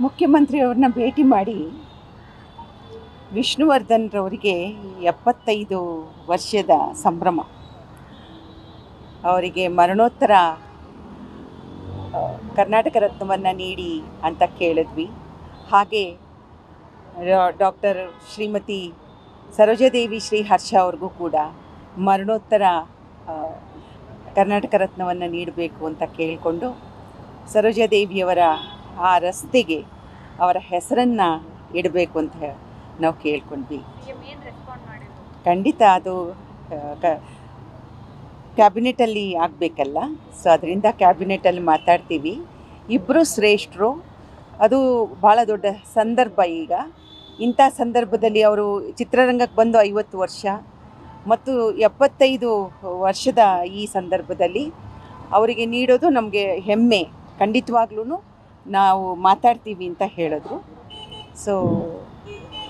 ಮುಖ್ಯಮಂತ್ರಿಯವ್ರನ್ನ ಭೇಟಿ ಮಾಡಿ ವಿಷ್ಣುವರ್ಧನ್ರವರಿಗೆ 75 ವರ್ಷದ ಸಂಭ್ರಮ, ಅವರಿಗೆ ಮರಣೋತ್ತರ ಕರ್ನಾಟಕ ರತ್ನವನ್ನು ನೀಡಿ ಅಂತ ಕೇಳಿದ್ವಿ. ಹಾಗೆ ಡಾಕ್ಟರ್ ಶ್ರೀಮತಿ ಸರೋಜಾದೇವಿ ಶ್ರೀ ಹರ್ಷ ಅವ್ರಿಗೂ ಕೂಡ ಮರಣೋತ್ತರ ಕರ್ನಾಟಕ ರತ್ನವನ್ನು ನೀಡಬೇಕು ಅಂತ ಕೇಳಿಕೊಂಡು ಸರೋಜಾದೇವಿಯವರ ಆ ರಸ್ತೆಗೆ ಅವರ ಹೆಸರನ್ನು ಇಡಬೇಕು ಅಂತ ನಾವು ಕೇಳ್ಕೊಂಡ್ವಿ. ಖಂಡಿತ ಅದು ಕ್ಯಾಬಿನೆಟಲ್ಲಿ ಆಗಬೇಕಲ್ಲ, ಸೊ ಅದರಿಂದ ಕ್ಯಾಬಿನೆಟಲ್ಲಿ ಮಾತಾಡ್ತೀವಿ. ಇಬ್ಬರು ಶ್ರೇಷ್ಠರು, ಅದು ಭಾಳ ದೊಡ್ಡ ಸಂದರ್ಭ. ಈಗ ಇಂಥ ಸಂದರ್ಭದಲ್ಲಿ ಅವರು ಚಿತ್ರರಂಗಕ್ಕೆ ಬಂದು 50 ವರ್ಷ ಮತ್ತು 75 ವರ್ಷದ ಈ ಸಂದರ್ಭದಲ್ಲಿ ಅವರಿಗೆ ನೀಡೋದು ನಮಗೆ ಹೆಮ್ಮೆ. ಖಂಡಿತವಾಗ್ಲೂ ನಾವು ಮಾತಾಡ್ತೀವಿ ಅಂತ ಹೇಳಿದ್ರು. ಸೊ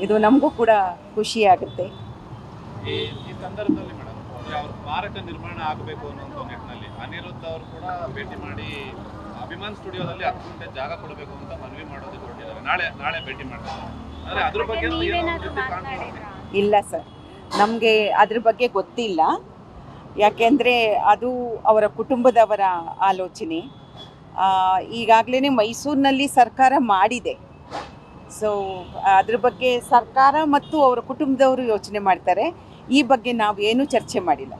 ಇದು ನಮಗೂ ಕೂಡ ಖುಷಿಯಾಗುತ್ತೆ. ಈ ಸಂದರ್ಭದಲ್ಲಿ ಮೇಡಮ್, ಅವ್ರ ಸ್ಮಾರಕ ನಿರ್ಮಾಣ ಆಗಬೇಕು ಅನ್ನೋ ನಿಟ್ಟಿನಲ್ಲಿ ಅನಿರುದ್ಧ ಅವರು ಕೂಡ ಭೇಟಿ ಮಾಡಿ ಅಭಿಮಾನ್ ಸ್ಟುಡಿಯೋದಲ್ಲಿ 10 ಗಂಟೆ ಜಾಗ ಕೊಡಬೇಕು ಅಂತ ಮನವಿ ಮಾಡೋದಕ್ಕೆ ಹೊರಟಿದ್ದಾರೆ. ನಾಳೆ ಭೇಟಿ ಮಾಡ್ತಾರೆ. ಆದರೆ ಅದ್ರ ಬಗ್ಗೆ ಇಲ್ಲ ಸರ್, ನಮಗೆ ಅದ್ರ ಬಗ್ಗೆ ಗೊತ್ತಿಲ್ಲ. ಯಾಕೆಂದರೆ ಅದು ಅವರ ಕುಟುಂಬದವರ ಆಲೋಚನೆ. ಈಗಾಗಲೇ ಮೈಸೂರಿನಲ್ಲಿ ಸರ್ಕಾರ ಮಾಡಿದೆ. ಸೊ ಅದ್ರ ಬಗ್ಗೆ ಸರ್ಕಾರ ಮತ್ತು ಅವರ ಕುಟುಂಬದವರು ಯೋಚನೆ ಮಾಡ್ತಾರೆ. ಈ ಬಗ್ಗೆ ನಾವು ಏನೂ ಚರ್ಚೆ ಮಾಡಿಲ್ಲ.